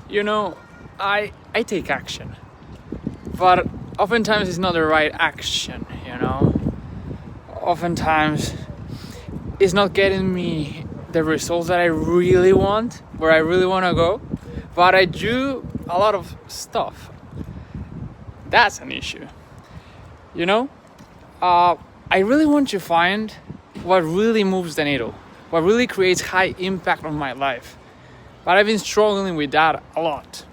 You know, I take action, but oftentimes it's not the right action, you know. Oftentimes it's not getting me the results that I really want, where I really want to go, but I do a lot of stuff. That's an issue, you know. I really want to find what really moves the needle, what really creates high impact on my life. But I've been struggling with that a lot.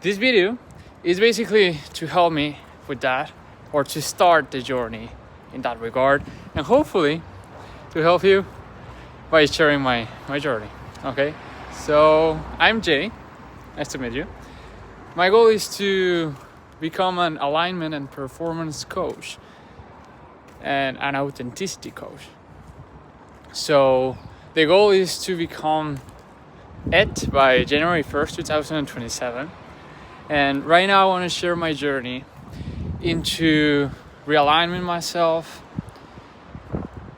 This video is basically to help me with that, or to start the journey in that regard, and hopefully to help you by sharing my journey. Okay, so I'm Jay, nice to meet you. My goal is to become an alignment and performance coach and an authenticity coach. So the goal is to become it by January 1st, 2027. And right now I want to share my journey into realigning myself,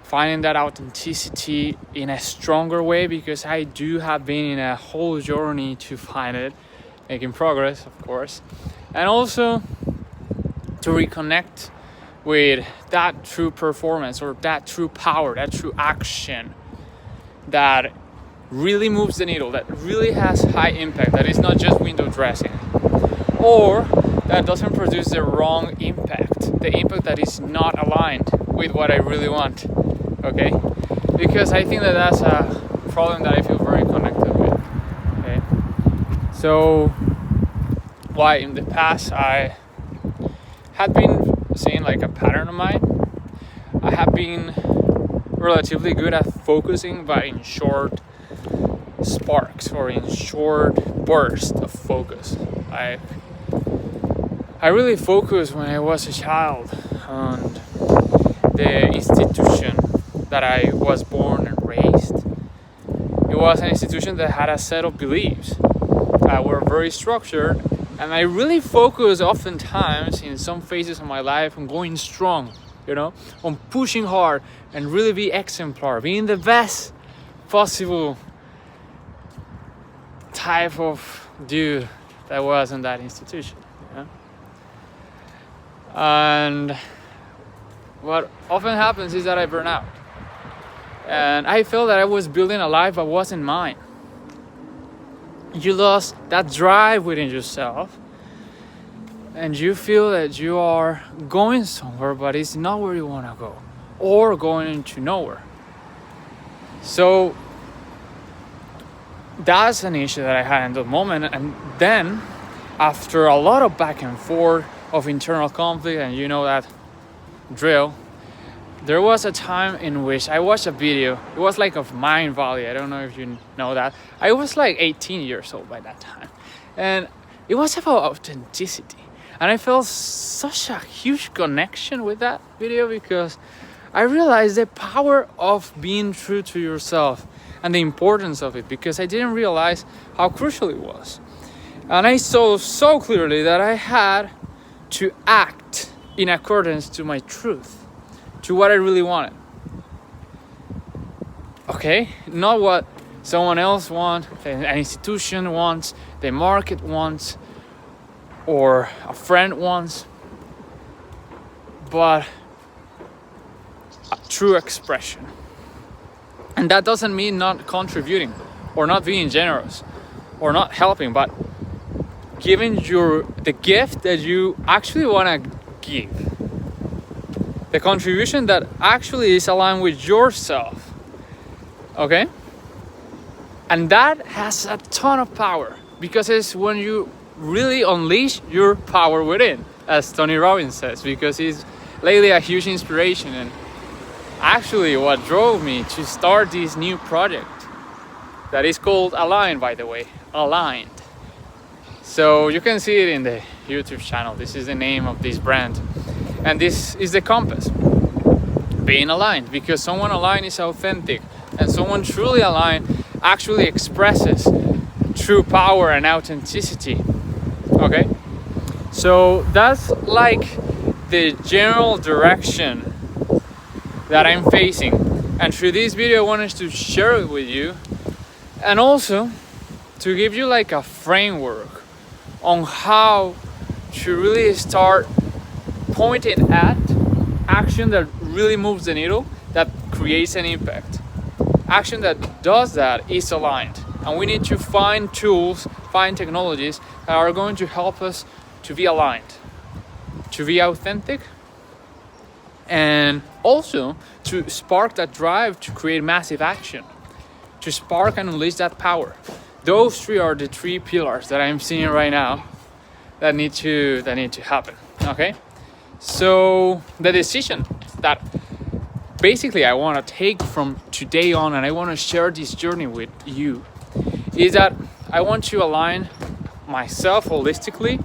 finding that authenticity in a stronger way, because I do have been in a whole journey to find it, making progress, of course, and also to reconnect with that true performance, or that true power, that true action that really moves the needle, that really has high impact, that is not just window dressing, or that doesn't produce the wrong impact, the impact that is not aligned with what I really want. Okay, because I think that that's a problem that I feel very connected with. Okay, so why in the past I had been seeing like a pattern of mine. I have been relatively good at focusing, but in short sparks, or in short bursts of focus. I really focused when I was a child on the institution that I was born and raised. It was an institution that had a set of beliefs that were very structured, and I really focused oftentimes in some phases of my life on going strong, you know, on pushing hard and really be exemplar, being the best possible type of dude that was in that institution. You know? And what often happens is that I burn out. And I felt that I was building a life that wasn't mine. You lost that drive within yourself, and you feel that you are going somewhere, but it's not where you want to go, or going into nowhere. So that's an issue that I had in that moment. And then after a lot of back and forth of internal conflict, and you know that drill, there was a time in which I watched a video. It was like of Mind Valley. I don't know if you know that. I was like 18 years old by that time. And it was about authenticity. And I felt such a huge connection with that video, because I realized the power of being true to yourself and the importance of it, because I didn't realize how crucial it was. And I saw so clearly that I had to act in accordance to my truth, to what I really wanted. Okay, not what someone else wants, an institution wants, the market wants, or a friend wants, but a true expression. And that doesn't mean not contributing, or not being generous, or not helping, but giving the gift that you actually want to give. The contribution that actually is aligned with yourself. Okay? And that has a ton of power, because it's when you really unleash your power within, as Tony Robbins says, because he's lately a huge inspiration, and actually what drove me to start this new project that is called Aligned, by the way. Aligned. So you can see it in the YouTube channel. This is the name of this brand. And this is the compass. Being aligned, because someone aligned is authentic, and someone truly aligned actually expresses true power and authenticity. Okay? So that's like the general direction that I'm facing. And through this video I wanted to share it with you, and also to give you like a framework on how to really start pointing at action that really moves the needle, that creates an impact. Action that does that is aligned, and we need to find tools, find technologies that are going to help us to be aligned, to be authentic, and also to spark that drive to create massive action, to spark and unleash that power. Those three are the three pillars that I'm seeing right now that need to happen. Okay, so the decision that basically I want to take from today on, and I want to share this journey with you, is that I want to align myself holistically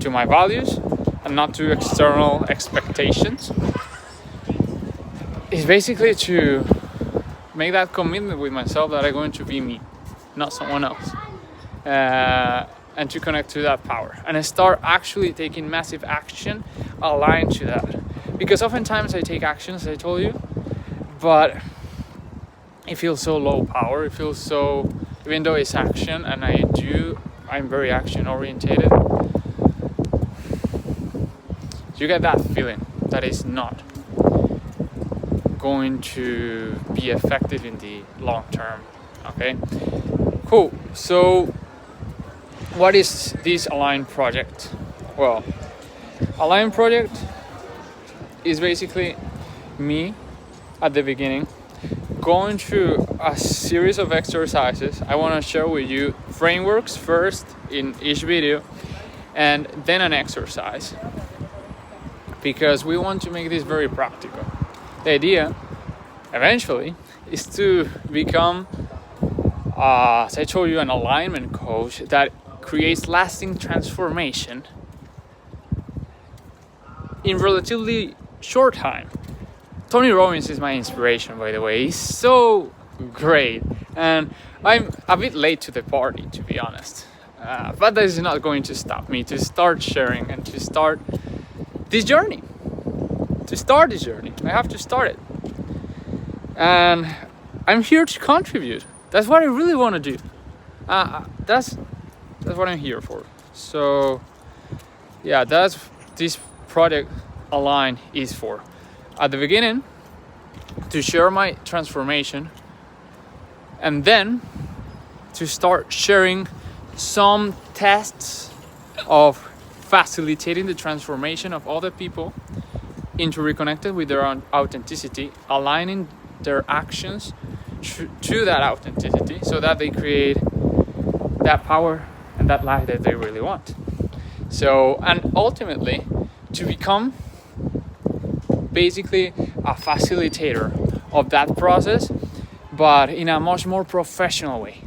to my values and not to external expectations. It's basically to make that commitment with myself that I'm going to be me, not someone else, and to connect to that power and I start actually taking massive action aligned to that. Because oftentimes I take action, as I told you, but it feels so low power. It feels so, even though it's action, and I'm very action orientated, you get that feeling that it's not going to be effective in the long term. Okay, cool. So what is this Align project? Well, Align project is basically me at the beginning going through a series of exercises. I want to share with you frameworks first in each video and then an exercise, because we want to make this very practical. The idea eventually is to become, as I told you, an alignment coach that creates lasting transformation in relatively short time. Tony Robbins is my inspiration, by the way. He's so great, and I'm a bit late to the party, to be honest, but that is not going to stop me to start sharing and to start this journey. I have to start it, and I'm here to contribute. That's what I really want to do. That's what I'm here for. So yeah, that's this project Align is for. At the beginning, to share my transformation, and then to start sharing some tests of facilitating the transformation of other people into reconnected with their own authenticity, aligning their actions to that authenticity so that they create that power and that life that they really want. So, and ultimately to become basically a facilitator of that process, but in a much more professional way.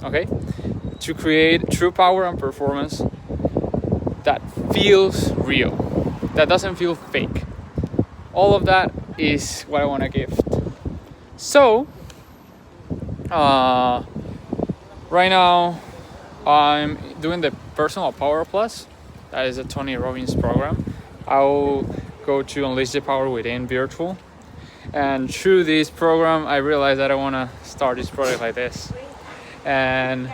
Okay, to create true power and performance that feels real, that doesn't feel fake. All of that is what I want to gift. So right now I'm doing the Personal Power Plus. That is a Tony Robbins program. I'll go to Unleash the Power Within virtual, and through this program I realized that I want to start this project like this. And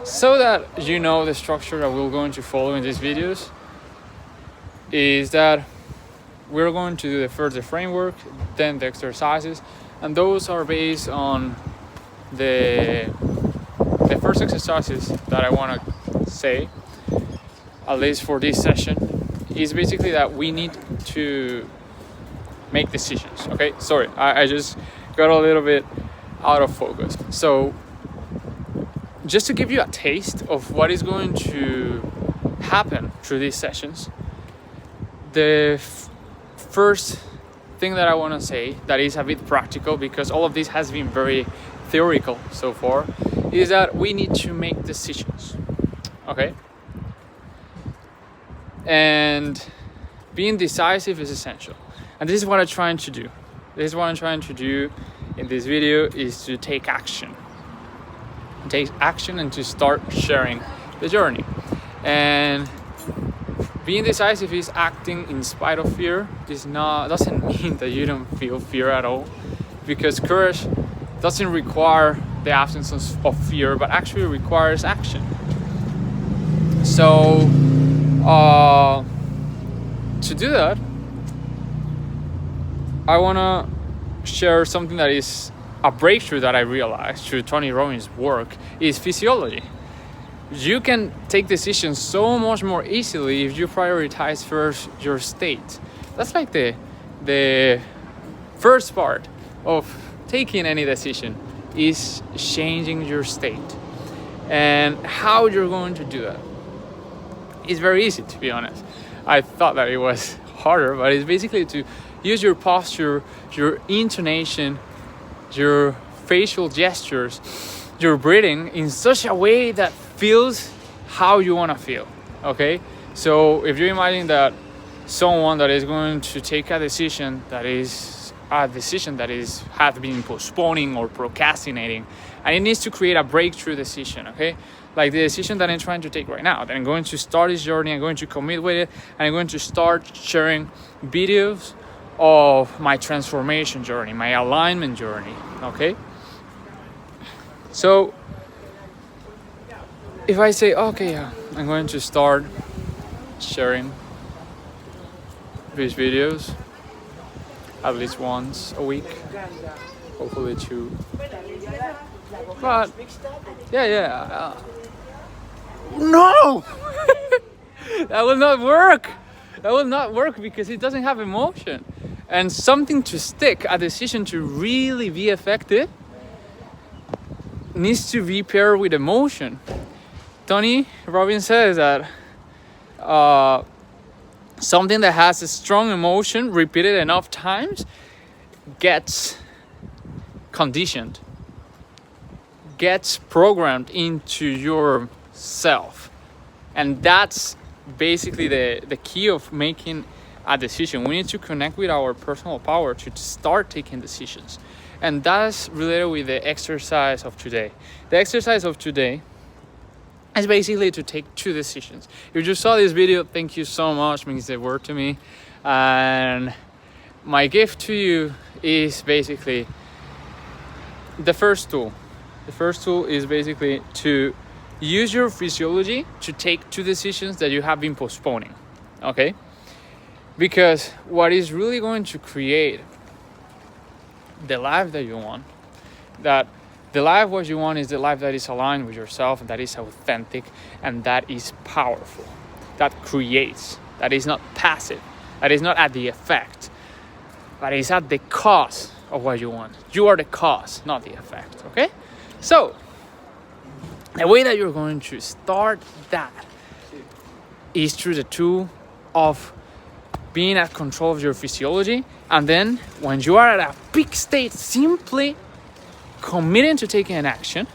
so that you know, the structure that we're going to follow in these videos is that we're going to do the framework, then the exercises, and those are based on the first exercises that I want to say, at least for this session, is basically that we need to make decisions. Okay, sorry, I just got a little bit out of focus. So just to give you a taste of what is going to happen through these sessions, the first thing that I want to say that is a bit practical, because all of this has been very theoretical so far, is that we need to make decisions. Okay, and being decisive is essential, and this is what I'm trying to do. In this video is to take action and to start sharing the journey. And being decisive is acting in spite of fear. Doesn't mean that you don't feel fear at all, because courage doesn't require the absence of fear, but actually requires action. So to do that, I want to share something that is a breakthrough that I realized through Tony Robbins' work is physiology. You can take decisions so much more easily if you prioritize first your state. That's like the first part of taking any decision is changing your state. And how you're going to do that is very easy, to be honest. I thought that it was harder, but it's basically to use your posture, your intonation, your facial gestures, your breathing in such a way that feels how you want to feel. Okay, so if you imagine that someone that is going to take a decision that has been postponing or procrastinating, and it needs to create a breakthrough decision. Okay, like the decision that I'm trying to take right now, that I'm going to start this journey, I'm going to commit with it, and I'm going to start sharing videos of my transformation journey, my alignment journey. Okay, so if I say, okay, yeah, I'm going to start sharing these videos at least once a week, hopefully 2. But no, that will not work. That will not work because it doesn't have emotion. And something to stick, a decision to really be effective, needs to be paired with emotion. Tony Robbins says that something that has a strong emotion repeated enough times gets conditioned, gets programmed into yourself. And that's basically the key of making a decision. We need to connect with our personal power to start taking decisions. And that's related with the exercise of today. The exercise of today is basically to take 2 decisions. If you saw this video, thank you so much, means the word to me. And my gift to you is basically the first tool. The first tool is basically to use your physiology to take 2 decisions that you have been postponing. Okay? Because what is really going to create the life that you want, that the life what you want is the life that is aligned with yourself, that is authentic, and that is powerful, that creates, that is not passive, that is not at the effect, but is at the cause of what you want. You are the cause, not the effect. Okay? So the way that you're going to start that is through the tool of being at control of your physiology, and then when you are at a peak state, simply committing to taking an action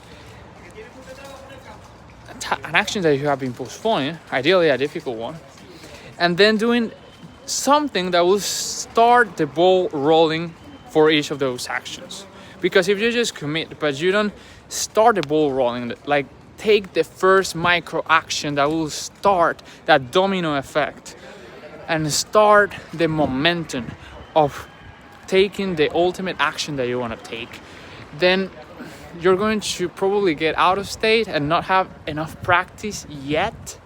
that you have been postponing, ideally a difficult one, and then doing something that will start the ball rolling for each of those actions. Because if you just commit but you don't start the ball rolling, like take the first micro action that will start that domino effect and start the momentum of taking the ultimate action that you want to take, then you're going to probably get out of state and not have enough practice yet.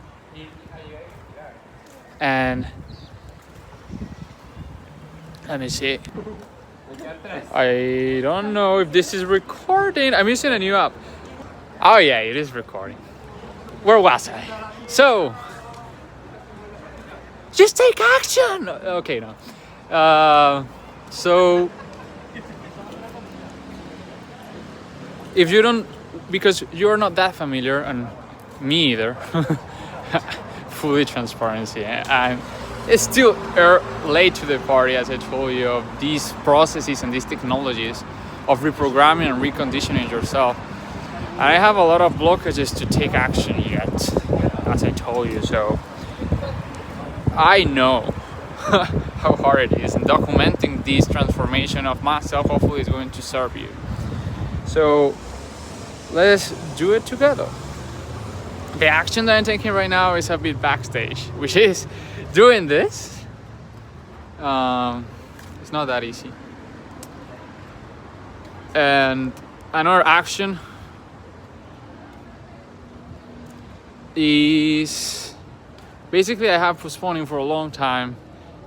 And let me see. I don't know if this is recording. I'm using a new app. Oh yeah, it is recording. Where was I? So, just take action. Okay, no. So if you don't, because you're not that familiar, and me either, fully transparency, it's still late to the party, as I told you, of these processes and these technologies of reprogramming and reconditioning yourself. And I have a lot of blockages to take action yet, as I told you. So I know how hard it is, and documenting this transformation of myself hopefully is going to serve you. So let's do it together. The action that I'm taking right now is a bit backstage, which is doing this. It's not that easy. And another action is basically I have postponing for a long time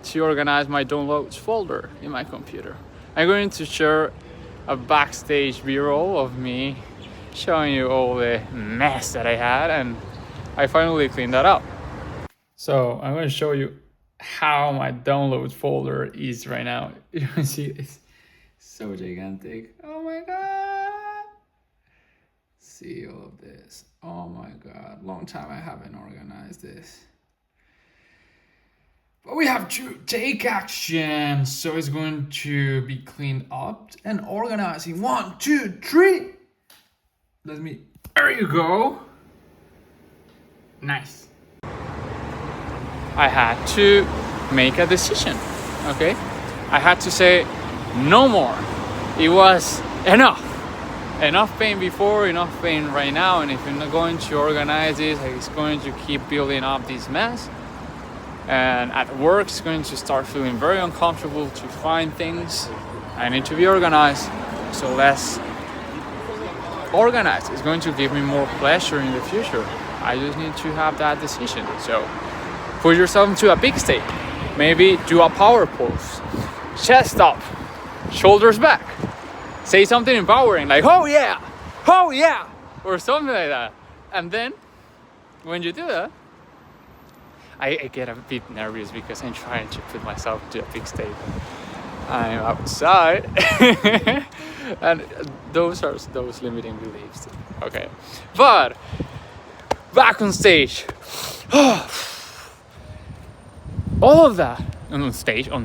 to organize my downloads folder in my computer. I'm going to share a backstage b-roll of me showing you all the mess that I had, and I finally cleaned that up. So I'm going to show you how my downloads folder is right now. You can see it's so gigantic. Oh my god. See all of this. Oh my god. Long time I haven't organized this. But we have to take action. So it's going to be cleaned up and organized in 1, 2, 3. There you go. Nice. I had to make a decision, okay? I had to say no more. It was enough. Enough pain before, enough pain right now. And if you're not going to organize this, it's going to keep building up this mess. And at work, it's going to start feeling very uncomfortable to find things. I need to be organized. So less organized. It's going to give me more pleasure in the future. I just need to have that decision. So put yourself into a big state. Maybe do a power pose. Chest up, shoulders back. Say something empowering like, oh yeah, or something like that. And then when you do that, I get a bit nervous because I'm trying to put myself into a big state. I'm outside. And those are those limiting beliefs. Okay. But back on stage. All of that on state.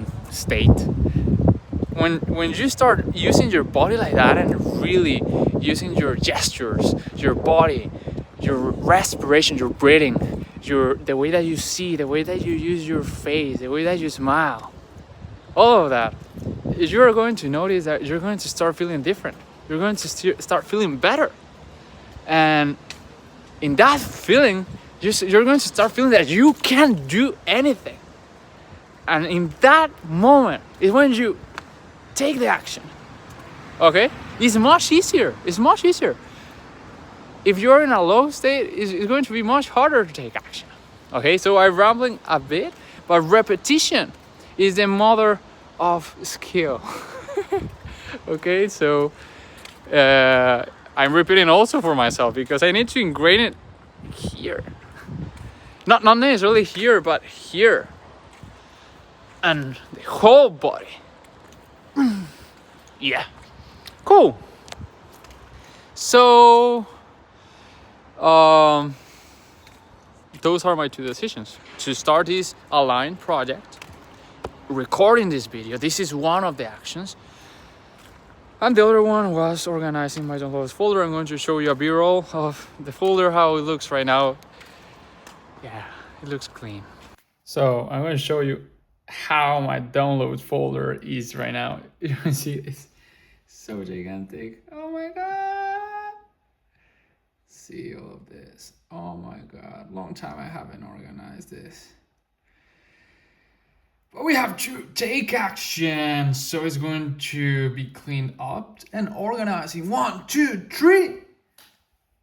When you start using your body like that and really using your gestures, your body, your respiration, your breathing, the way that you see, the way that you use your face, the way that you smile, all of that, you're going to notice that you're going to start feeling different. You're going to start feeling better. And in that feeling, you're going to start feeling that you can do anything. And in that moment is when you take the action. Okay? It's much easier. If you're in a low state, it's going to be much harder to take action. Okay? So I'm rambling a bit, but repetition is the mother of skill. Okay? So I'm repeating also for myself because I need to ingrain it here. Not necessarily here, but here. And the whole body. Yeah. Cool. So those are my 2 decisions. To start this aligned project, recording this video. This is one of the actions. And the other one was organizing my downloads folder. I'm going to show you a b-roll of the folder, how it looks right now. Yeah, it looks clean. So I'm going to show you how my downloads folder is right now. You can see it's so gigantic. Oh my god. See all of this. Oh my god. Long time I haven't organized this. But we have to take action. So it's going to be cleaned up and organized in 1, 2, 3.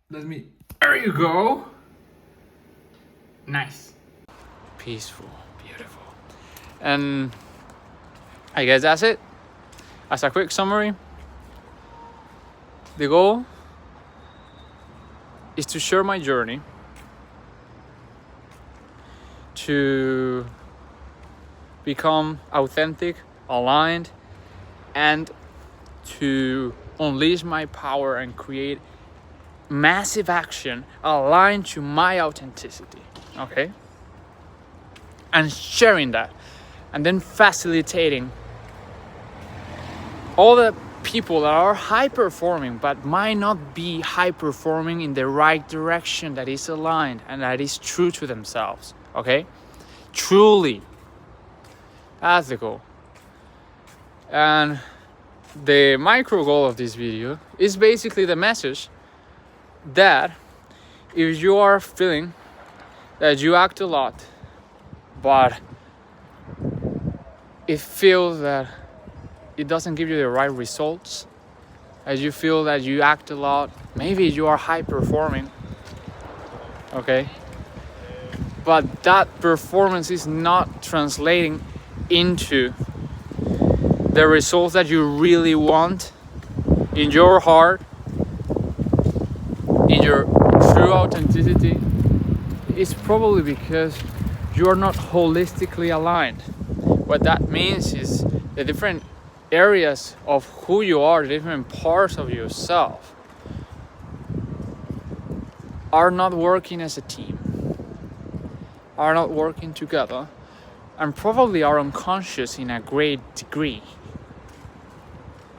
There you go. Nice. Peaceful. Beautiful. And I guess that's it. As a quick summary, the goal is to share my journey, to become authentic, aligned, and to unleash my power and create massive action aligned to my authenticity. Okay? And sharing that. And then facilitating all the people that are high performing but might not be high performing in the right direction that is aligned and that is true to themselves. Okay? Truly. That's the goal. And the micro goal of this video is basically the message that if you are feeling that you act a lot, but it feels that it doesn't give you the right results, as you feel that you act a lot, maybe you are high performing, okay? but that performance is not translating into the results that you really want in your heart, in your true authenticity, it's probably because you are not holistically aligned. What that means is the different areas of who you are, the different parts of yourself, are not working as a team, are not working together, and probably are unconscious in a great degree.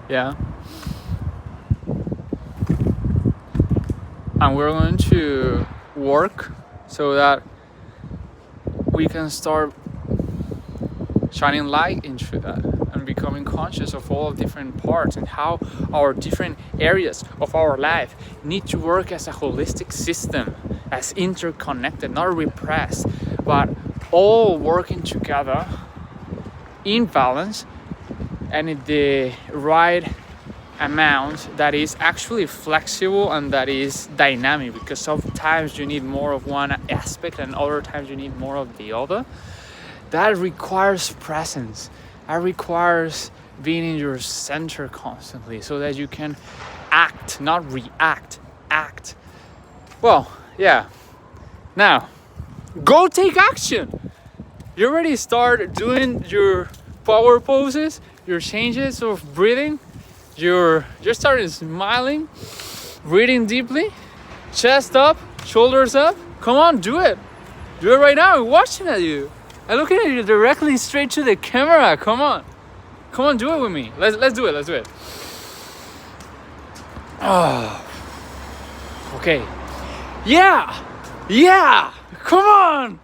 Yeah. And we're going to work so that we can start shining light into that and becoming conscious of all different parts and how our different areas of our life need to work as a holistic system, as interconnected, not repressed, but all working together in balance and in the right amount that is actually flexible and that is dynamic, because sometimes you need more of one aspect and other times you need more of the other. That requires presence. That requires being in your center constantly so that you can act, not react, act. Well, yeah. Now, go take action. You already start doing your power poses, your changes of breathing. You're starting smiling, breathing deeply, chest up, shoulders up. Come on, do it. Do it right now. I'm watching at you. I'm looking at you directly straight to the camera. Come on, do it with me. Let's do it. Oh, okay. Yeah. Come on.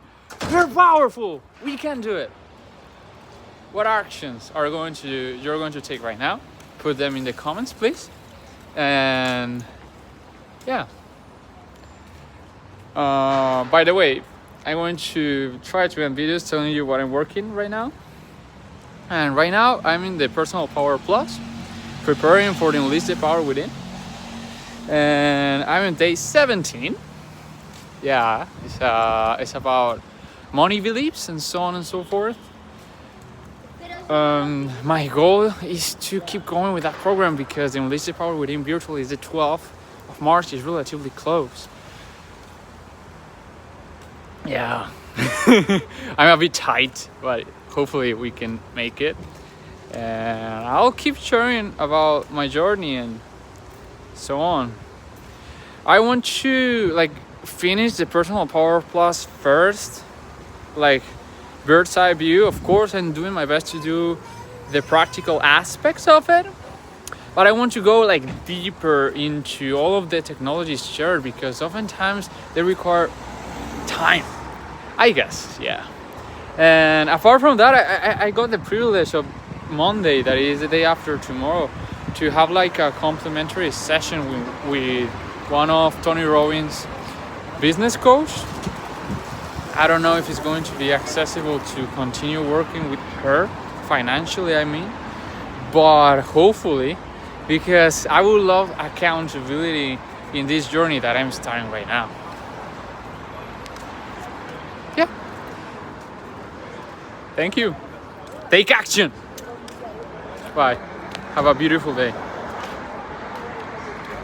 You're powerful. We can do it. What actions you're going to take right now? Put them in the comments, please. And yeah. By the way, I'm going to try to end videos telling you what I'm working right now. And right now, I'm in the Personal Power Plus, preparing for the Unleash the Power Within. And I'm in day 17. Yeah, it's about money beliefs and so on and so forth. My goal is to keep going with that program because the Unleash the Power Within Virtual is the 12th of March. It's relatively close. Yeah. I'm a bit tight, but hopefully we can make it. And I'll keep sharing about my journey and so on. I want to finish the Personal Power Plus first, bird's eye view. Of course, I'm doing my best to do the practical aspects of it, but I want to go deeper into all of the technologies shared because oftentimes they require time, I guess. Yeah. And apart from that, I got the privilege of Monday, that is the day after tomorrow, to have a complimentary session with one of Tony Robbins' business coach. I don't know if it's going to be accessible to continue working with her financially, but hopefully, because I would love accountability in this journey that I'm starting right now. Yeah. Thank you. Take action. Bye. Have a beautiful day.